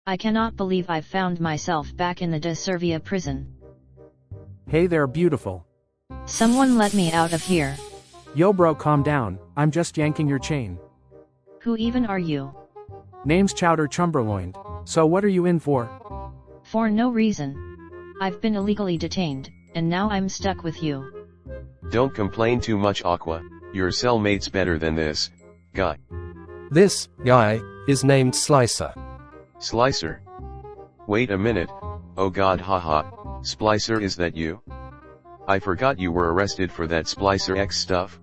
I cannot believe I've found myself back in the De Servia prison. Hey there, beautiful. Someone let me out of here. Yo bro, calm down, I'm just yanking your chain. Who even are you? Name's Chowder Chumberloin. So what are you in for? For no reason. I've been illegally detained, and now I'm stuck with you. Don't complain too much, Aqua. Your cellmate's better than this guy. This guy is named Slicer. Slicer. Wait a minute, oh god, haha. Splicer, is that you? I forgot you were arrested for that Splicer X stuff.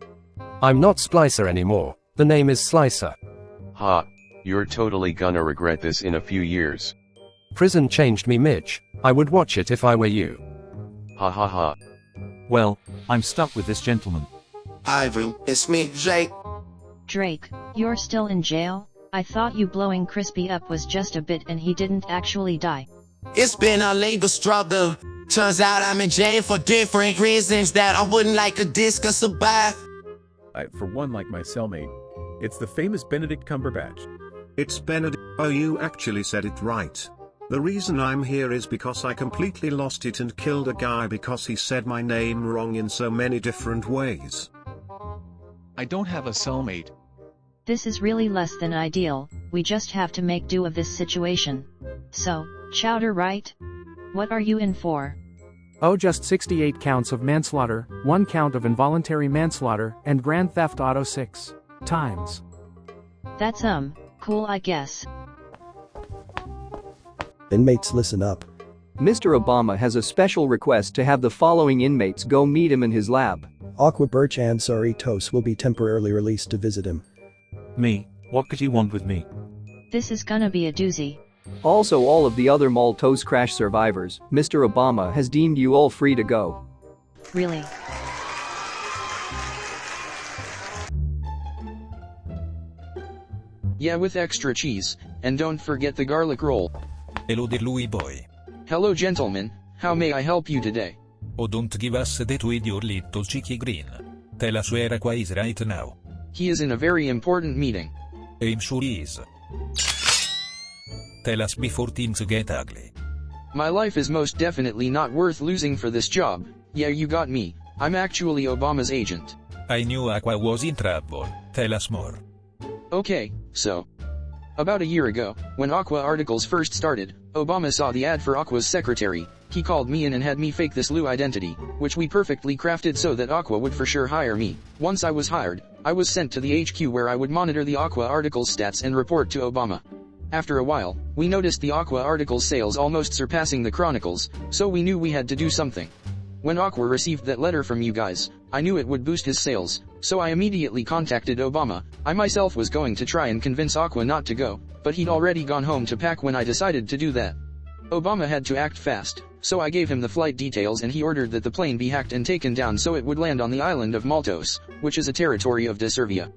I'm not Splicer anymore, the name is Slicer. Ha, you're totally gonna regret this in a few years. Prison changed me, Mitch. I would watch it if I were you. Ha ha ha. Well, I'm stuck with this gentleman. Ivan, it's me, Jake. Drake, you're still in jail? I thought you blowing Crispy up was just a bit and he didn't actually die. It's been a legal struggle. Turns out I'm in jail for different reasons that I wouldn't like to discuss about. I, for one, like my cellmate. It's the famous Benedict Cumberbatch. It's Benedict. Oh, you actually said it right. The reason I'm here is because I completely lost it and killed a guy because he said my name wrong in so many different ways. I don't have a cellmate. This is really less than ideal, we just have to make do of this situation. So, Chowder, right? What are you in for? Oh, just 68 counts of manslaughter, 1 count of involuntary manslaughter, and Grand Theft Auto 6 times. That's cool, I guess. Inmates, listen up. Mr. Obama has a special request to have the following inmates go meet him in his lab. Aqua, Birch and Cerritos will be temporarily released to visit him. Me? What could you want with me? This is gonna be a doozy. Also, all of the other Maltose crash survivors, Mr. Obama has deemed you all free to go. Really? Yeah, with extra cheese, and don't forget the garlic roll. Hello there, Louis boy. Hello gentlemen, how may I help you today? Oh, don't give us that with your little cheeky grin. Tell us where Aqua is right now. He is in a very important meeting. I'm sure he is. Tell us before things get ugly. My life is most definitely not worth losing for this job. Yeah, you got me. I'm actually Obama's agent. I knew Aqua was in trouble. Tell us more. Okay, so. About a year ago, when Aqua articles first started, Obama saw the ad for Aqua's secretary. He called me in and had me fake this Lou identity, which we perfectly crafted so that Aqua would for sure hire me. Once I was hired, I was sent to the HQ where I would monitor the Aqua articles stats and report to Obama. After a while, we noticed the Aqua articles sales almost surpassing the Chronicles, so we knew we had to do something. When Aqua received that letter from you guys, I knew it would boost his sales, so I immediately contacted Obama. I myself was going to try and convince Aqua not to go, but he'd already gone home to pack when I decided to do that. Obama had to act fast, so I gave him the flight details and he ordered that the plane be hacked and taken down so it would land on the island of Maltose, which is a territory of De Servia.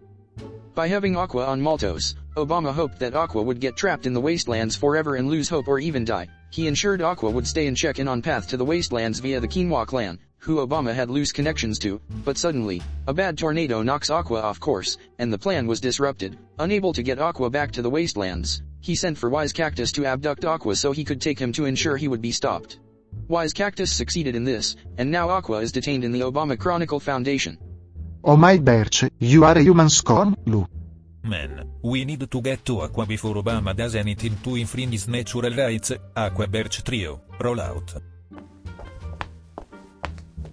By having Aqua on Maltose, Obama hoped that Aqua would get trapped in the wastelands forever and lose hope or even die. He ensured Aqua would stay and check in on path to the wastelands via the Quinoa clan, who Obama had loose connections to, but suddenly, a bad tornado knocks Aqua off course, and the plan was disrupted. Unable to get Aqua back to the wastelands, he sent for Wise Cactus to abduct Aqua so he could take him to ensure he would be stopped. Wise Cactus succeeded in this, and now Aqua is detained in the Obama Chronicle Foundation. Oh my Birch, you are a human scorn, Lou. Man, we need to get to Aqua before Obama does anything to infringe his natural rights. Aqua Birch Trio, roll out.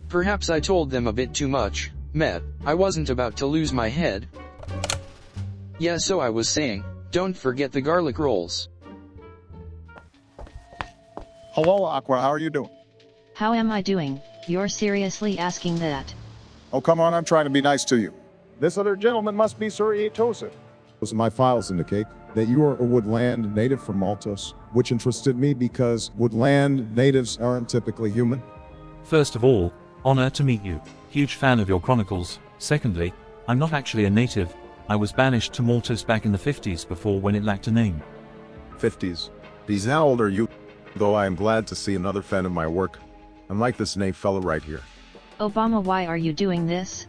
Perhaps I told them a bit too much, Matt. I wasn't about to lose my head. Yeah, so I was saying, don't forget the garlic rolls. Hello, Aqua, how are you doing? How am I doing? You're seriously asking that? Oh, come on, I'm trying to be nice to you. This other gentleman must be Cerritos. My files indicate that you are a woodland native from Maltose, which interested me because woodland natives aren't typically human. First of all, honor to meet you. Huge fan of your chronicles. Secondly, I'm not actually a native. I was banished to Maltose back in the 50s before when it lacked a name. 50s. These, how old are you? Though I am glad to see another fan of my work. Unlike this name fellow right here. Obama, why are you doing this?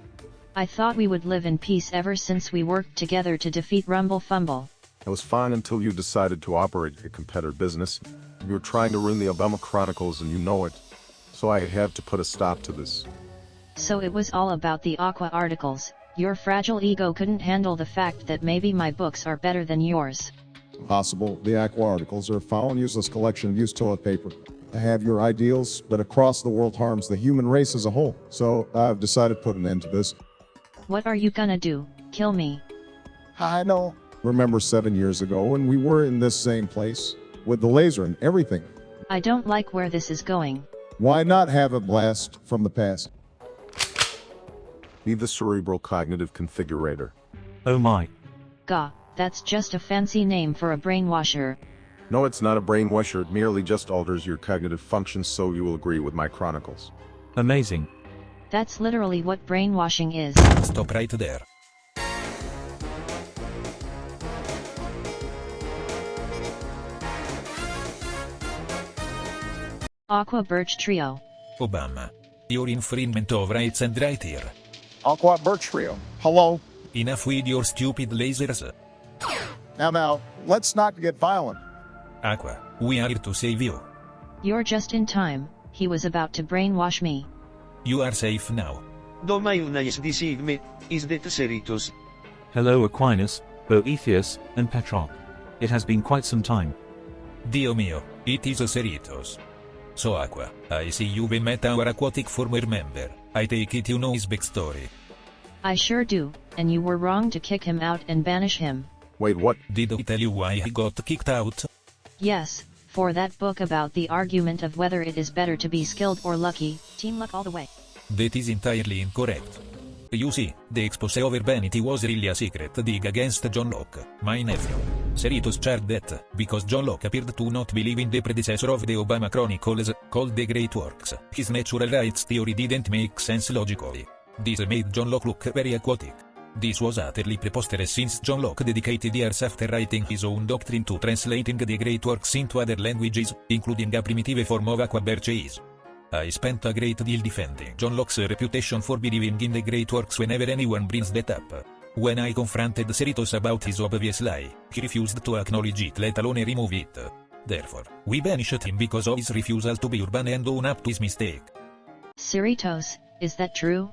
I thought we would live in peace ever since we worked together to defeat Rumble Fumble. I was fine until you decided to operate a competitor business. You were trying to ruin the Obama Chronicles and you know it. So I had to put a stop to this. So it was all about the Aqua articles. Your fragile ego couldn't handle the fact that maybe my books are better than yours. Possible. The Aqua articles are a foul and useless collection of used toilet paper. I have your ideals, but across the world harms the human race as a whole. So I've decided to put an end to this. What are you gonna do? Kill me? I know. Remember 7 years ago when we were in this same place? With the laser and everything. I don't like where this is going. Why not have a blast from the past? Be the cerebral cognitive configurator. Oh my. Gah, that's just a fancy name for a brainwasher. No, it's not a brainwasher, it merely just alters your cognitive functions so you will agree with my chronicles. Amazing. That's literally what brainwashing is. Stop right there. Aqua Birch Trio. Obama. Your infringement of rights and right here. Aqua Birch Trio. Hello? Enough with your stupid lasers. Now, let's not get violent. Aqua, we are here to save you. You're just in time, he was about to brainwash me. You are safe now. Is that Cerritos? Hello Aquinas, Boethius, and Petrarch. It has been quite some time. Dio mio, it is Cerritos. So Aqua, I see you've met our aquatic former member. I take it you know his backstory. I sure do, and you were wrong to kick him out and banish him. Wait, what? Did I tell you why he got kicked out? Yes, for that book about the argument of whether it is better to be skilled or lucky, team luck all the way. That is entirely incorrect. You see, the expose over vanity was really a secret dig against John Locke, my nephew. Cerritos charged that, because John Locke appeared to not believe in the predecessor of the Obama Chronicles, called The Great Works, his natural rights theory didn't make sense logically. This made John Locke look very aquatic. This was utterly preposterous since John Locke dedicated years after writing his own doctrine to translating the great works into other languages, including a primitive form of Aqua Birch. I spent a great deal defending John Locke's reputation for believing in the great works whenever anyone brings that up. When I confronted Cerritos about his obvious lie, he refused to acknowledge it, let alone remove it. Therefore, we banished him because of his refusal to be urban and own up to his mistake. Cerritos, is that true?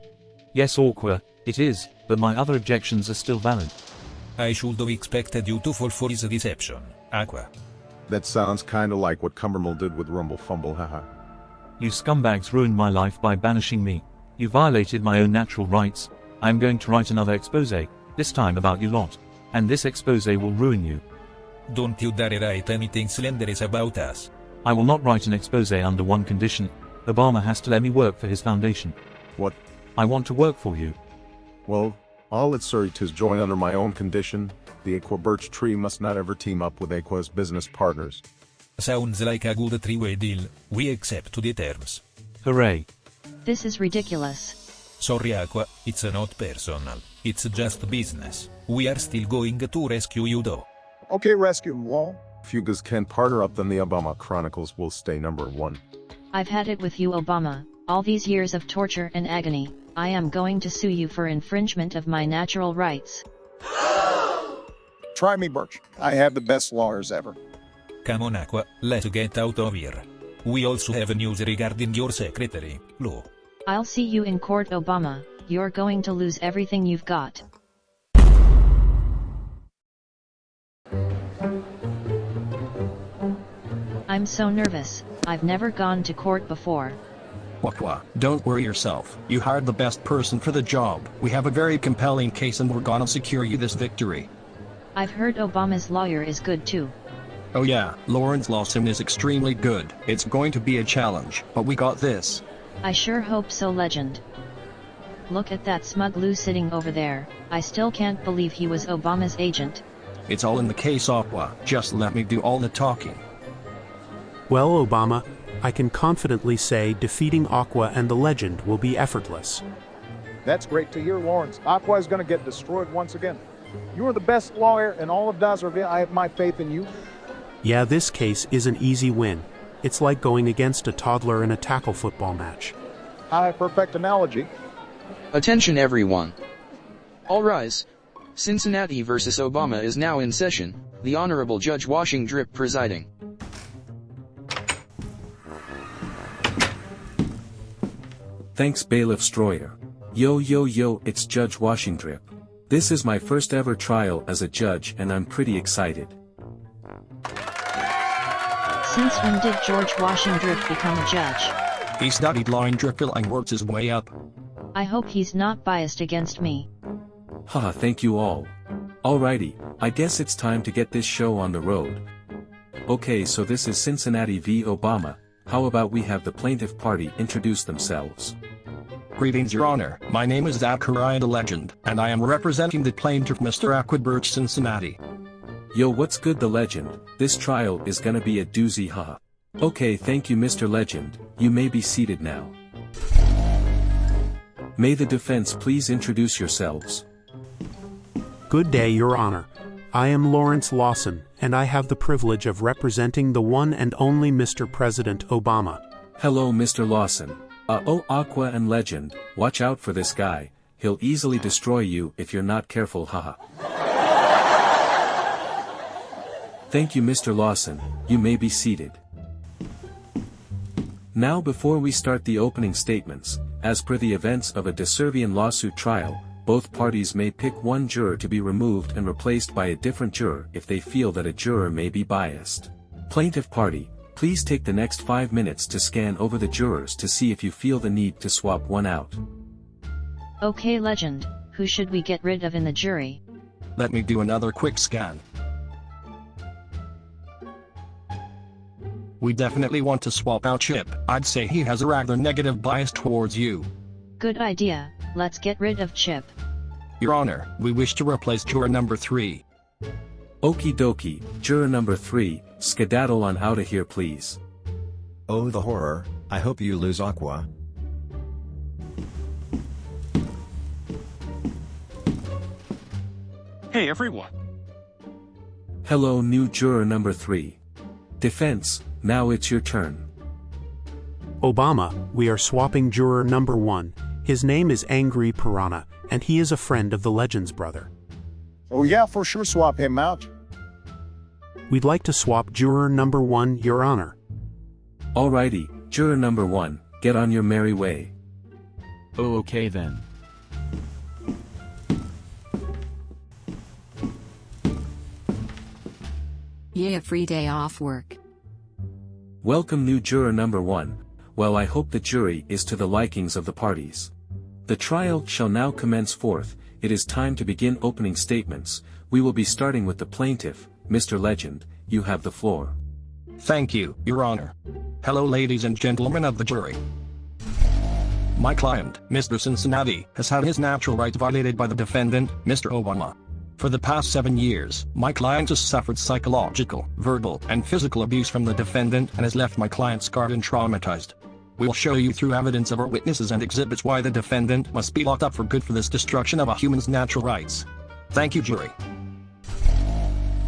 Yes Aqua, it is, but my other objections are still valid. I should have expected you to fall for his deception, Aqua. That sounds kinda like what Cumbermall did with Rumble Fumble, haha. You scumbags ruined my life by banishing me. You violated my own natural rights. I'm going to write another expose, this time about you lot. And this expose will ruin you. Don't you dare write anything slanderous about us. I will not write an expose under one condition. Obama has to let me work for his foundation. What? I want to work for you. Well, I'll let Cerritos join under my own condition. The Aqua Birch Tree must not ever team up with Aqua's business partners. Sounds like a good three-way deal. We accept the terms. Hooray. This is ridiculous. Sorry Aqua, it's not personal. It's just business. We are still going to rescue you though. Okay, rescue them all. If you guys can partner up, then the Obama Chronicles will stay #1. I've had it with you Obama, all these years of torture and agony. I am going to sue you for infringement of my natural rights. Try me, Birch. I have the best lawyers ever. Come on Aqua, let's get out of here. We also have news regarding your secretary, Lou. I'll see you in court Obama, you're going to lose everything you've got. I'm so nervous, I've never gone to court before. Aqua, don't worry yourself, you hired the best person for the job. We have a very compelling case and we're gonna secure you this victory. I've heard Obama's lawyer is good too. Oh yeah, Lawrence Lawson is extremely good. It's going to be a challenge, but we got this. I sure hope so, legend. Look at that smug Lou sitting over there. I still can't believe he was Obama's agent. It's all in the case, Aqua. Just let me do all the talking. Well, Obama, I can confidently say defeating Aqua and the Legend will be effortless. That's great to hear, Lawrence. Aqua is going to get destroyed once again. You are the best lawyer in all of Dazerville. I have my faith in you. Yeah, this case is an easy win. It's like going against a toddler in a tackle football match. Hi, perfect analogy. Attention everyone. All rise. Cincinnati versus Obama is now in session. The Honorable Judge Washing Drip presiding. Thanks Bailiff Stroyer. Yo, it's Judge Washingdrip. This is my first ever trial as a judge and I'm pretty excited. Since when did George Washingdrip become a judge? He studied law in Dripville and worked his way up. I hope he's not biased against me. Haha, thank you all. Alrighty, I guess it's time to get this show on the road. Okay, so this is Cincinnati v. Obama. How about we have the plaintiff party introduce themselves? Greetings, Your Honor. My name is Aqua the Legend, and I am representing the plaintiff, Mr. Aqua Birch, Cincinnati. Yo, what's good, the Legend? This trial is gonna be a doozy, haha. Okay, thank you, Mr. Legend. You may be seated now. May the defense please introduce yourselves. Good day, Your Honor. I am Lawrence Lawson, and I have the privilege of representing the one and only Mr. President Obama. Hello, Mr. Lawson. Aqua and Legend, watch out for this guy. He'll easily destroy you if you're not careful, haha. Thank you, Mr. Lawson. You may be seated. Now, before we start the opening statements, as per the events of a de Servian lawsuit trial, both parties may pick one juror to be removed and replaced by a different juror if they feel that a juror may be biased. Plaintiff party, please take the next 5 minutes to scan over the jurors to see if you feel the need to swap one out. Okay, Legend, who should we get rid of in the jury? Let me do another quick scan. We definitely want to swap out Chip. I'd say he has a rather negative bias towards you. Good idea, let's get rid of Chip. Your Honor, we wish to replace juror number 3. Okie dokie, juror number 3, skedaddle on outta here please. Oh, the horror. I hope you lose, Aqua. Hey everyone. Hello, new juror number 3. Defense, now it's your turn. Obama, we are swapping juror number 1. His name is Angry Piranha, and he is a friend of the Legend's brother. Oh yeah, for sure swap him out. We'd like to swap juror number 1, Your Honor. Alrighty, juror number 1, get on your merry way. Oh, okay then. Yeah, free day off work. Welcome, new juror number 1. Well, I hope the jury is to the likings of the parties. The trial shall now commence forth. It is time to begin opening statements. We will be starting with the plaintiff. Mr. Legend, you have the floor. Thank you, Your Honor. Hello, ladies and gentlemen of the jury. My client, Mr. Cincinnati, has had his natural rights violated by the defendant, Mr. Obama. For the past 7 years, my client has suffered psychological, verbal, and physical abuse from the defendant and has left my client scarred and traumatized. We'll show you through evidence of our witnesses and exhibits why the defendant must be locked up for good for this destruction of a human's natural rights. Thank you, jury.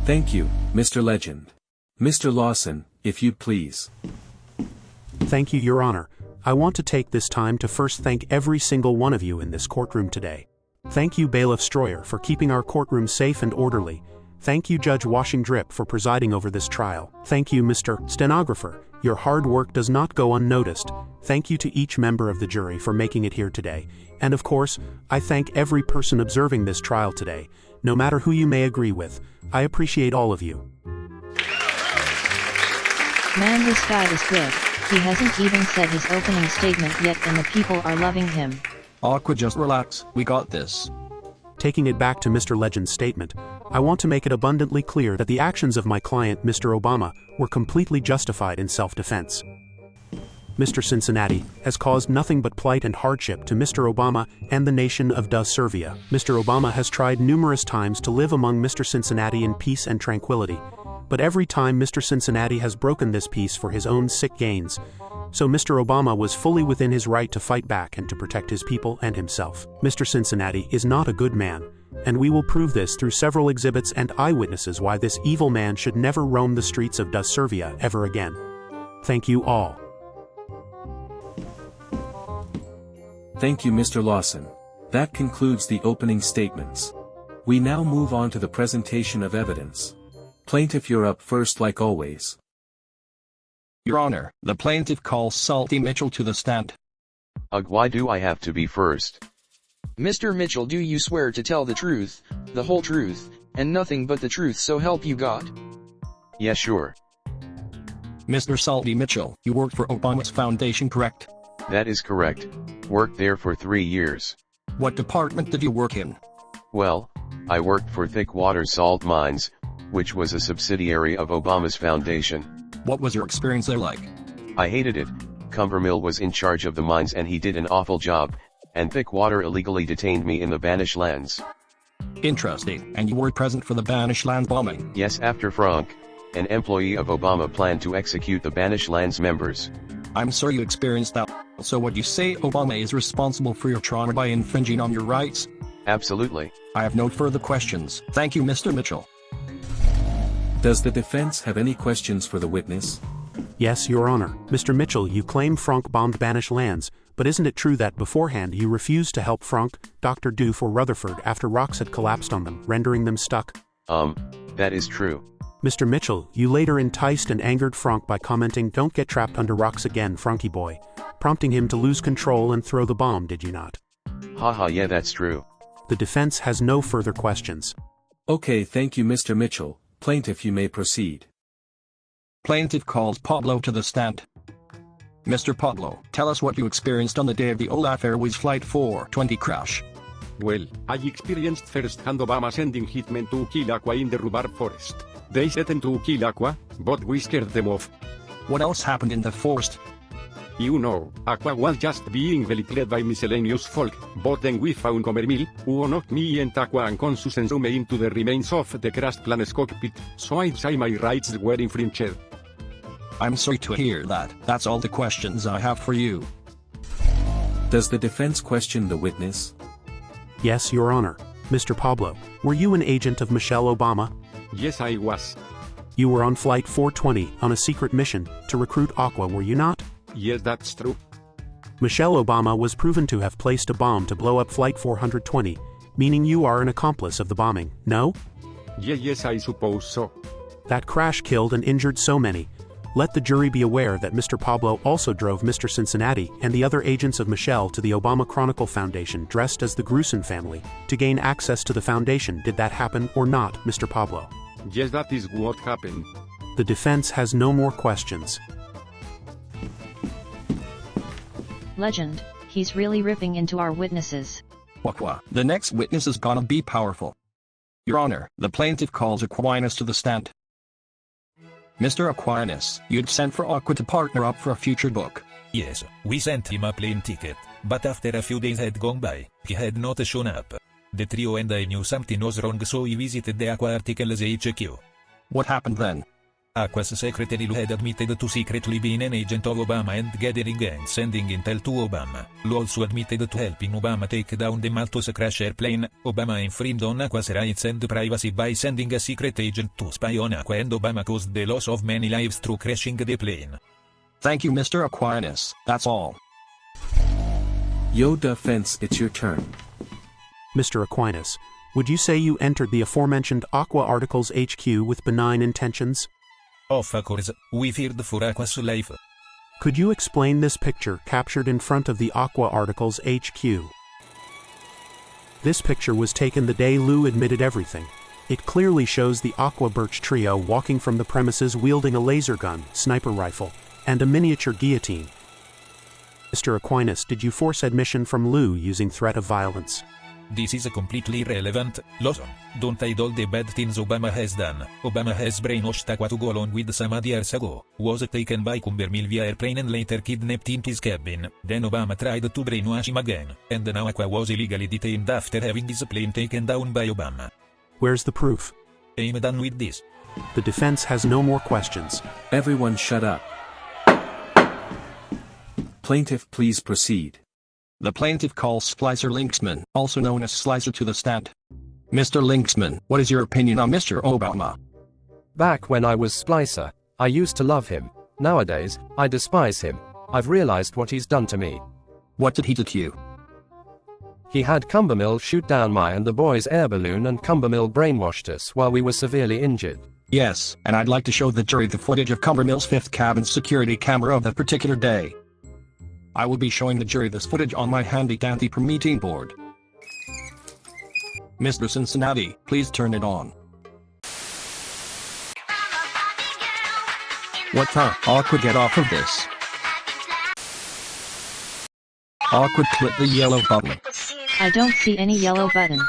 Thank you, Mr. Legend. Mr. Lawson, if you'd please. Thank you, Your Honor. I want to take this time to first thank every single one of you in this courtroom today. Thank you, Bailiff Stroyer, for keeping our courtroom safe and orderly. Thank you, Judge Washingdrip, for presiding over this trial. Thank you, Mr. Stenographer. Your hard work does not go unnoticed. Thank you to each member of the jury for making it here today. And of course, I thank every person observing this trial today, no matter who you may agree with. I appreciate all of you. Man, this guy is good. He hasn't even said his opening statement yet and the people are loving him. Aqua, just relax, we got this. Taking it back to Mr. Legend's statement, I want to make it abundantly clear that the actions of my client, Mr. Obama, were completely justified in self-defense. Mr. Cincinnati has caused nothing but plight and hardship to Mr. Obama and the nation of Servia. Mr. Obama has tried numerous times to live among Mr. Cincinnati in peace and tranquility, but every time Mr. Cincinnati has broken this peace for his own sick gains. So Mr. Obama was fully within his right to fight back and to protect his people and himself. Mr. Cincinnati is not a good man, and we will prove this through several exhibits and eyewitnesses why this evil man should never roam the streets of Servia ever again. Thank you all. Thank you, Mr. Lawson. That concludes the opening statements. We now move on to the presentation of evidence. Plaintiff, you're up first like always. Your Honor, the plaintiff calls Salty Mitchell to the stand. Ugh, why do I have to be first? Mr. Mitchell, do you swear to tell the truth, the whole truth, and nothing but the truth, so help you God? Yeah, sure. Mr. Salty Mitchell, you worked for Obama's foundation, correct? That is correct. Worked there for 3 years. What department did you work in? Well, I worked for Thick Water Salt Mines, which was a subsidiary of Obama's foundation. What was your experience there like? I hated it. Cumbermill was in charge of the mines and he did an awful job, and Thick Water illegally detained me in the Banish Lands. Interesting, and you were present for the Banish Lands bombing? Yes, after Frank, an employee of Obama, planned to execute the Banish Lands members. I'm sorry you experienced that. So what you say, Obama is responsible for your trauma by infringing on your rights? Absolutely. I have no further questions. Thank you, Mr. Mitchell. Does the defense have any questions for the witness? Yes, Your Honor. Mr. Mitchell, you claim Frank bombed Banish Lands, but isn't it true that beforehand you refused to help Frank, Dr. Doof or Rutherford after rocks had collapsed on them, rendering them stuck? That is true. Mr. Mitchell, you later enticed and angered Frank by commenting, "Don't get trapped under rocks again, Frankie boy," prompting him to lose control and throw the bomb, did you not? Haha, yeah, that's true. The defense has no further questions. Okay, thank you, Mr. Mitchell. Plaintiff, you may proceed. Plaintiff calls Pablo to the stand. Mr. Pablo, tell us what you experienced on the day of the Olaf Airways Flight 420 crash. Well, I experienced firsthand Obama sending hitmen to kill Aqua in the rhubarb forest. They threatened to kill Aqua, but we scared them off. What else happened in the forest? You know, Aqua was just being belittled by miscellaneous folk, but then we found Cumbermill, who knocked me and Aqua unconscious and threw me into the remains of the crashed plane's cockpit, so I'd say my rights were infringed. I'm sorry to hear that. That's all the questions I have for you. Does the defense question the witness? Yes, Your Honor. Mr. Pablo, were you an agent of Michelle Obama? Yes, I was. You were on Flight 420 on a secret mission to recruit Aqua, were you not? Yes, that's true. Michelle Obama was proven to have placed a bomb to blow up Flight 420, meaning you are an accomplice of the bombing, no? Yes, I suppose so. That crash killed and injured so many. Let the jury be aware that Mr. Pablo also drove Mr. Cincinnati and the other agents of Michelle to the Obama Chronicle Foundation dressed as the Grusin family to gain access to the foundation. Did that happen or not, Mr. Pablo? Yes, that is what happened. The defense has no more questions. Legend, he's really ripping into our witnesses. Aqua, the next witness is gonna be powerful. Your Honor, the plaintiff calls Aquinas to the stand. Mr. Aquinas, you'd sent for Aqua to partner up for a future book. Yes, we sent him a plane ticket, but after a few days had gone by, he had not shown up. The trio and I knew something was wrong, so we visited the Aqua Articles HQ. What happened then? Aqua's secretary Lou had admitted to secretly being an agent of Obama and gathering and sending intel to Obama. Lou also admitted to helping Obama take down the Malthus crash airplane. Obama infringed on Aqua's rights and privacy by sending a secret agent to spy on Aqua, and Obama caused the loss of many lives through crashing the plane. Thank you, Mr. Aquinas. That's all. Yo defense, it's your turn. Mr. Aquinas, would you say you entered the aforementioned Aqua Articles HQ with benign intentions? Of course, we feared for Aqua's life. Could you explain this picture captured in front of the Aqua Articles HQ? This picture was taken the day Lou admitted everything. It clearly shows the Aqua Birch trio walking from the premises wielding a laser gun, sniper rifle, and a miniature guillotine. Mr. Aquinas, did you force admission from Lou using threat of violence? This is completely irrelevant. Lawson, don't hide all the bad things Obama has done. Obama has brainwashed Aqua to go along with some years ago, was taken by Cumbermill via airplane and later kidnapped in his cabin. Then Obama tried to brainwash him again, and now Aqua was illegally detained after having his plane taken down by Obama. Where's the proof? I'm done with this. The defense has no more questions. Everyone shut up. Plaintiff, please proceed. The plaintiff calls Splicer Linksman, also known as Slicer, to the stand. Mr. Linksman, what is your opinion on Mr. Obama? Back when I was Splicer, I used to love him. Nowadays, I despise him. I've realized what he's done to me. What did he do to you? He had Cumbermill shoot down my and the boys' air balloon, and Cumbermill brainwashed us while we were severely injured. Yes, and I'd like to show the jury the footage of Cumbermill's fifth cabin security camera of that particular day. I will be showing the jury this footage on my handy-dandy meeting board. Mr. Cincinnati, please turn it on. What the? Aqua, get off of this. Aqua, click the yellow button. I don't see any yellow button.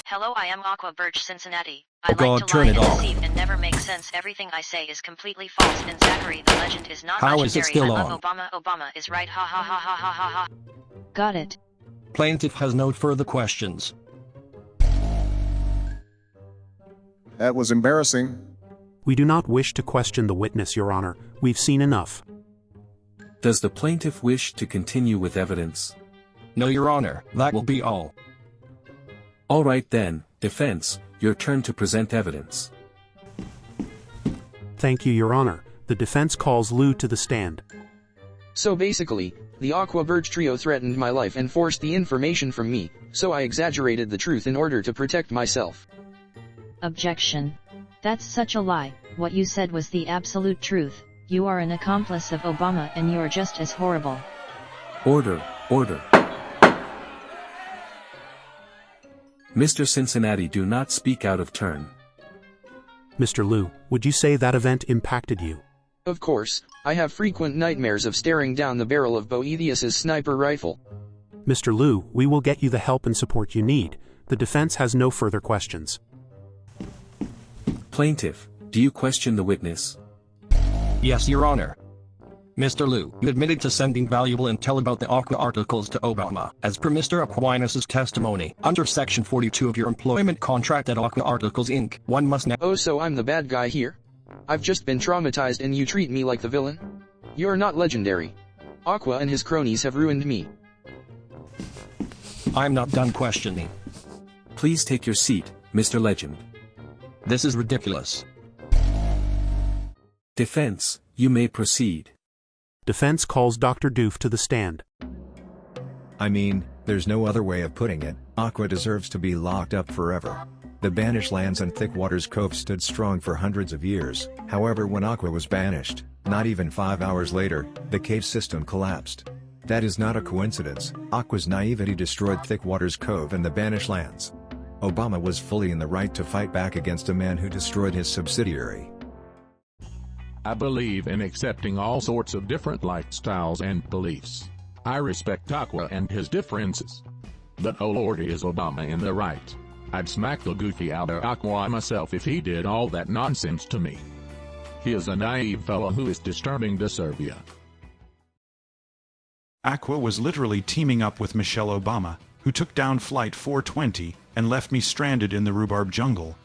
Hello, I am Aqua Birch Cincinnati. I like to lie and deceive and never make sense. Everything I say is completely false, and Zachary the legend is not legendary. How is it still I on? love Obama. Obama is right. Ha ha ha ha ha ha ha. Got it. Plaintiff has no further questions. That was embarrassing. We do not wish to question the witness, Your Honor. We've seen enough. Does the plaintiff wish to continue with evidence? No, Your Honor, that will be all. All right then, defense, your turn to present evidence. Thank you, Your Honor. The defense calls Lou to the stand. So basically, the Aqua Birch trio threatened my life and forced the information from me, so I exaggerated the truth in order to protect myself. Objection. That's such a lie. What you said was the absolute truth. You are an accomplice of Obama and you're just as horrible. Order, order. Mr. Cincinnati, do not speak out of turn. Mr. Lou, would you say that event impacted you? Of course, I have frequent nightmares of staring down the barrel of Boethius's sniper rifle. Mr. Lou, we will get you the help and support you need. The defense has no further questions. Plaintiff, do you question the witness? Yes, Your Honor. Mr. Lou, you admitted to sending valuable intel about the Aqua articles to Obama, as per Mr. Aquinas' testimony. Under Section 42 of your employment contract at Aqua Articles Inc., one must Oh, so I'm the bad guy here? I've just been traumatized and you treat me like the villain? You're not legendary. Aqua and his cronies have ruined me. I'm not done questioning. Please take your seat, Mr. Legend. This is ridiculous. Defense, you may proceed. Defense calls Dr. Doof to the stand. I mean, there's no other way of putting it. Aqua deserves to be locked up forever. The banished lands and Thick Waters Cove stood strong for hundreds of years. However, when Aqua was banished, not even 5 hours later, the cave system collapsed. That is not a coincidence. Aqua's naivety destroyed Thick Waters Cove and the banished lands. Obama was fully in the right to fight back against a man who destroyed his subsidiary. I believe in accepting all sorts of different lifestyles and beliefs. I respect Aqua and his differences. But oh lordy, is Obama in the right. I'd smack the goofy out of Aqua myself if he did all that nonsense to me. He is a naive fellow who is disturbing to Serbia. Aqua was literally teaming up with Michelle Obama, who took down Flight 420 and left me stranded in the rhubarb jungle.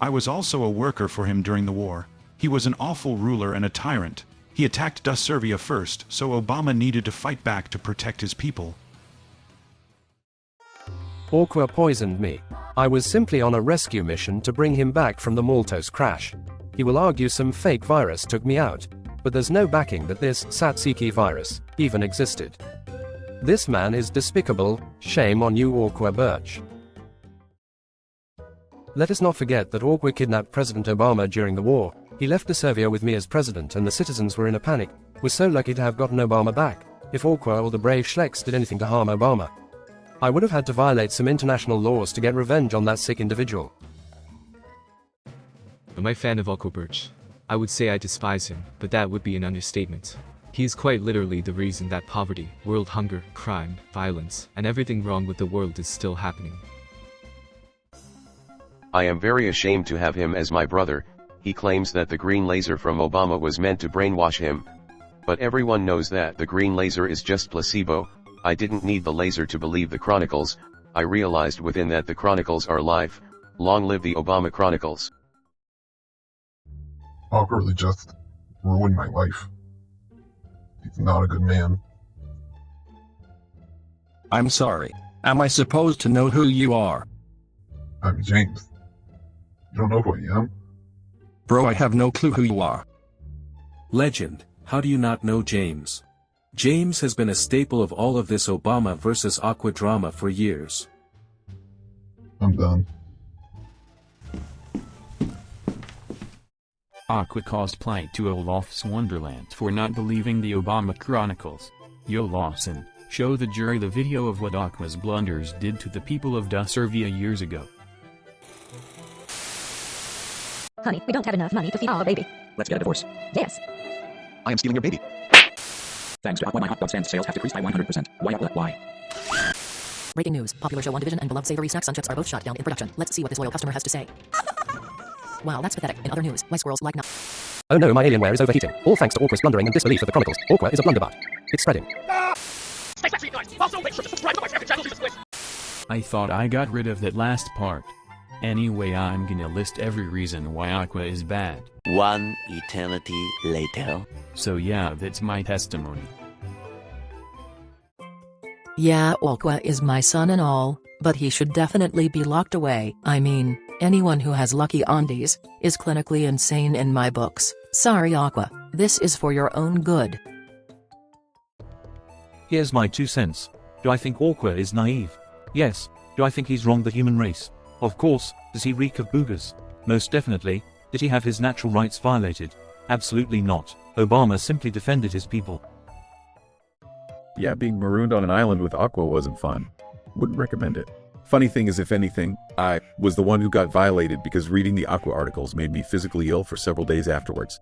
I was also a worker for him during the war. He was an awful ruler and a tyrant. He attacked Serbia first, so Obama needed to fight back to protect his people. Aqua poisoned me. I was simply on a rescue mission to bring him back from the Maltose crash. He will argue some fake virus took me out, but there's no backing that this Tsatsiki virus even existed. This man is despicable. Shame on you, Aqua Birch. Let us not forget that Aqua kidnapped President Obama during the war. He left Serbia with me as president and the citizens were in a panic. We're so lucky to have gotten Obama back. If Aqua or the brave Schlecks did anything to harm Obama, I would have had to violate some international laws to get revenge on that sick individual. Am I a fan of Aqua Birch? I would say I despise him, but that would be an understatement. He is quite literally the reason that poverty, world hunger, crime, violence, and everything wrong with the world is still happening. I am very ashamed to have him as my brother. He claims that the green laser from Obama was meant to brainwash him. But everyone knows that the green laser is just placebo. I didn't need the laser to believe the Chronicles. I realized within that the Chronicles are life. Long live the Obama Chronicles. Aqua really just ruined my life. He's not a good man. I'm sorry. Am I supposed to know who you are? I'm James. You don't know who I am? Bro, I have no clue who you are. Legend, how do you not know James? James has been a staple of all of this Obama versus Aqua drama for years. I'm done. Aqua caused plight to Olaf's Wonderland for not believing the Obama Chronicles. Yo Lawson, show the jury the video of what Aqua's blunders did to the people of Serbia years ago. Honey, we don't have enough money to feed our baby. Let's get a divorce. Yes. I am stealing your baby. Thanks to Aqua, my hot dog stand sales have decreased by 100%. Why Aqua? Why? Breaking news. Popular show One Division and beloved savory snacks on chips are both shut down in production. Let's see what this loyal customer has to say. Wow, that's pathetic. In other news, my squirrels like Oh no, my alienware is overheating. All thanks to Aqua's blundering and disbelief of the Chronicles. Aqua is a blunderbutt. It's spreading. I thought I got rid of that last part. Anyway, I'm gonna list every reason why Aqua is bad. One eternity later. So yeah, that's my testimony. Yeah, Aqua is my son and all, but he should definitely be locked away. I mean, anyone who has lucky aunties is clinically insane in my books. Sorry Aqua, this is for your own good. Here's my 2 cents. Do I think Aqua is naive? Yes. Do I think he's wronged the human race? Of course. Does he reek of boogers? Most definitely. Did he have his natural rights violated? Absolutely not. Obama simply defended his people. Yeah, being marooned on an island with Aqua wasn't fun. Wouldn't recommend it. Funny thing is, if anything, I was the one who got violated because reading the Aqua articles made me physically ill for several days afterwards.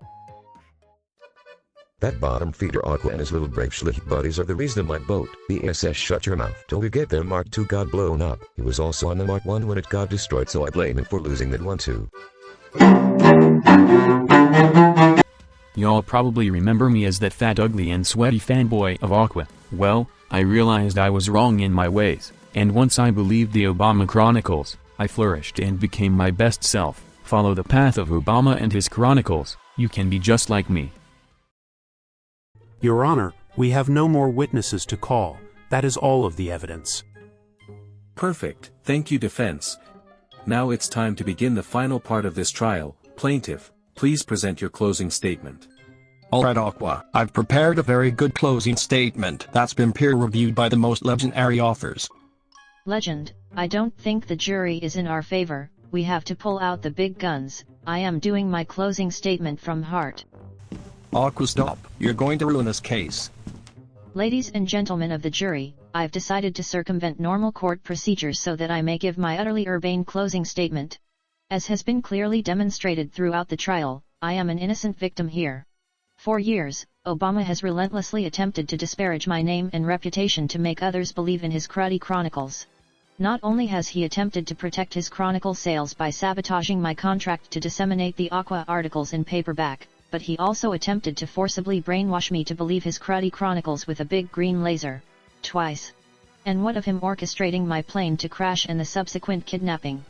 That bottom feeder Aqua and his little brave schlick buddies are the reason my boat, the SS, shut your mouth. Till we get their Mark II got blown up. He was also on the Mark I when it got destroyed, so I blame him for losing that one too. Y'all probably remember me as that fat, ugly and sweaty fanboy of Aqua. Well, I realized I was wrong in my ways, and once I believed the Obama Chronicles, I flourished and became my best self. Follow the path of Obama and his chronicles, you can be just like me. Your Honor, we have no more witnesses to call. That is all of the evidence. Perfect, thank you defense. Now it's time to begin the final part of this trial. Plaintiff, please present your closing statement. Alright Aqua, I've prepared a very good closing statement that's been peer-reviewed by the most legendary authors. Legend, I don't think the jury is in our favor, we have to pull out the big guns. I am doing my closing statement from heart. Aqua, stop, you're going to ruin this case. Ladies and gentlemen of the jury, I've decided to circumvent normal court procedures so that I may give my utterly urbane closing statement. As has been clearly demonstrated throughout the trial, I am an innocent victim here. For years, Obama has relentlessly attempted to disparage my name and reputation to make others believe in his cruddy chronicles. Not only has he attempted to protect his chronicle sales by sabotaging my contract to disseminate the Aqua articles in paperback, but he also attempted to forcibly brainwash me to believe his cruddy chronicles with a big green laser. Twice. And what of him orchestrating my plane to crash and the subsequent kidnapping?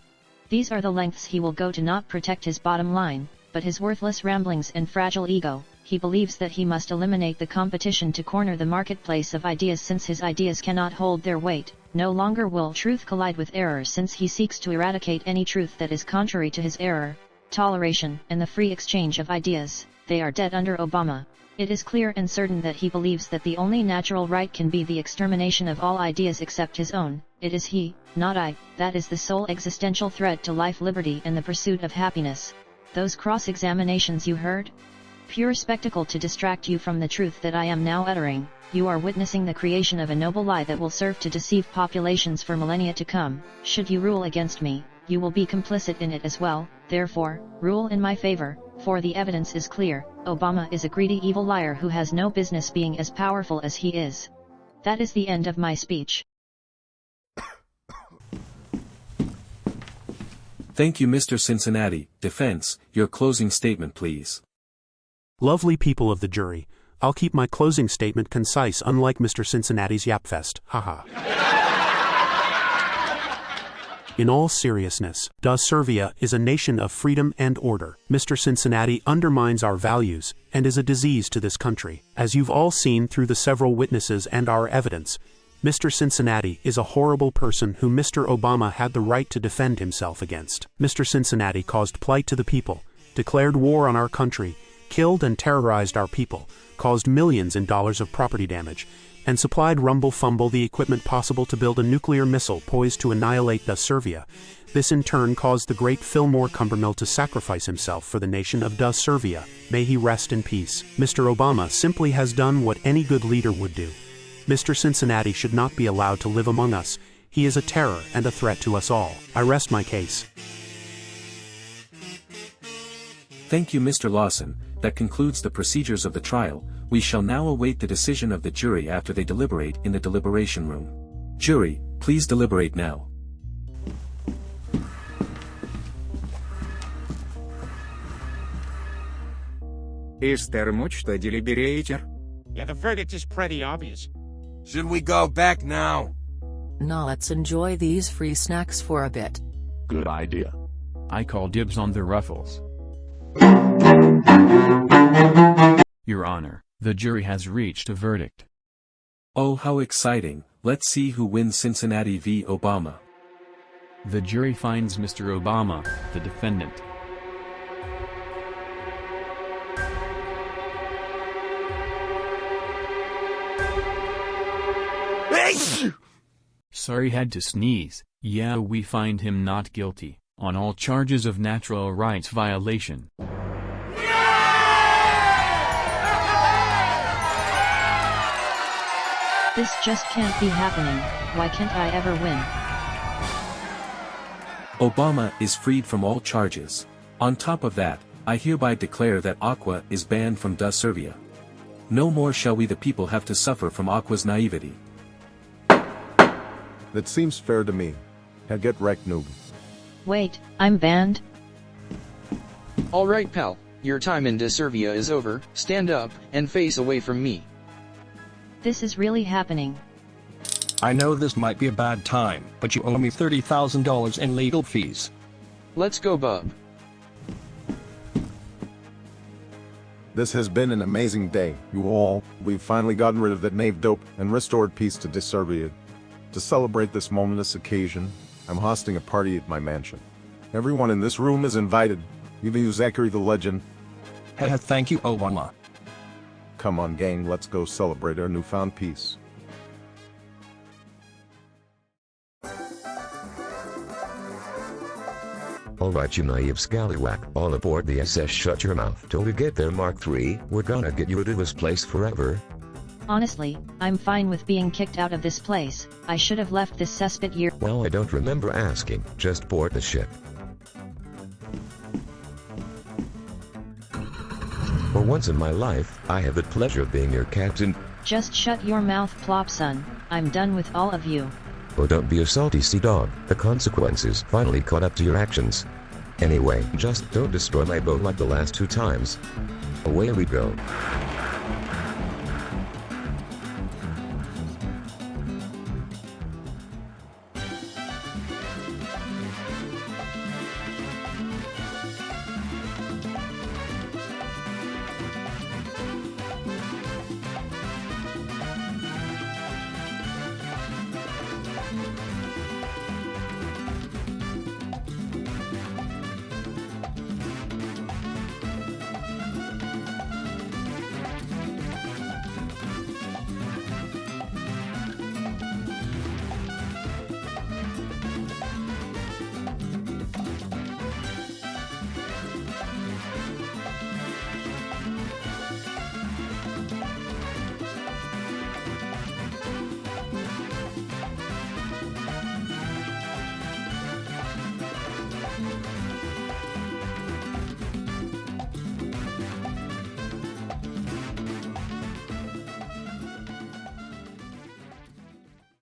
These are the lengths he will go to not protect his bottom line, but his worthless ramblings and fragile ego. He believes that he must eliminate the competition to corner the marketplace of ideas since his ideas cannot hold their weight. No longer will truth collide with error since he seeks to eradicate any truth that is contrary to his error, toleration, and the free exchange of ideas. They are dead under Obama. It is clear and certain that he believes that the only natural right can be the extermination of all ideas except his own. It is he, not I, that is the sole existential threat to life, liberty, and the pursuit of happiness. Those cross-examinations you heard? Pure spectacle to distract you from the truth that I am now uttering. You are witnessing the creation of a noble lie that will serve to deceive populations for millennia to come. Should you rule against me, you will be complicit in it as well. Therefore, rule in my favor, for the evidence is clear. Obama is a greedy evil liar who has no business being as powerful as he is. That is the end of my speech. Thank you, Mr. Cincinnati. Defense, your closing statement please. Lovely people of the jury, I'll keep my closing statement concise unlike Mr. Cincinnati's yapfest, haha. In all seriousness, Serbia is a nation of freedom and order. Mr. Cincinnati undermines our values and is a disease to this country. As you've all seen through the several witnesses and our evidence, Mr. Cincinnati is a horrible person who Mr. Obama had the right to defend himself against. Mr. Cincinnati caused plight to the people, declared war on our country, killed and terrorized our people, caused millions in dollars of property damage, and supplied Rumble Fumble the equipment possible to build a nuclear missile poised to annihilate Serbia. This in turn caused the great Fillmore Cumbermill to sacrifice himself for the nation of Serbia. May he rest in peace. Mr. Obama simply has done what any good leader would do. Mr. Cincinnati should not be allowed to live among us. He is a terror and a threat to us all. I rest my case. Thank you, Mr. Lawson. That concludes the procedures of the trial. We shall now await the decision of the jury after they deliberate in the deliberation room. Jury, please deliberate now. Is there much to deliberate? Yeah, the verdict is pretty obvious. Should we go back now? Now let's enjoy these free snacks for a bit. Good idea. I call dibs on the ruffles. Your Honor, the jury has reached a verdict. Oh, how exciting. Let's see who wins Cincinnati v. Obama. The jury finds Mr. Obama, the defendant. Sorry, had to sneeze. Yeah, we find him not guilty on all charges of natural rights violation. This just can't be happening. Why can't I ever win? Obama is freed from all charges. On top of that, I hereby declare that Aqua is banned from Serbia. No more shall we the people have to suffer from Aqua's naivety. That seems fair to me. Now get wrecked, noob. Wait, I'm banned? Alright pal, your time in Serbia is over, stand up, and face away from me. This is really happening. I know this might be a bad time, but you owe me $30,000 in legal fees. Let's go, bub. This has been an amazing day, you all. We've finally gotten rid of that knave dope and restored peace to Serbia. To celebrate this momentous occasion, I'm hosting a party at my mansion. Everyone in this room is invited, even you Zachary the Legend. Thank you, Obama. Come on, gang, let's go celebrate our newfound peace. Alright, you naive scallywag, all aboard the SS Shut Your Mouth. Till we get there, Mark III, we're gonna get you out of this place forever. Honestly, I'm fine with being kicked out of this place. I should have left this cesspit year. Well, I don't remember asking, just board the ship. For once in my life, I have the pleasure of being your captain. Just shut your mouth, plop son. I'm done with all of you. Oh, don't be a salty sea dog. The consequences finally caught up to your actions. Anyway, just don't destroy my boat like the last two times. Away we go.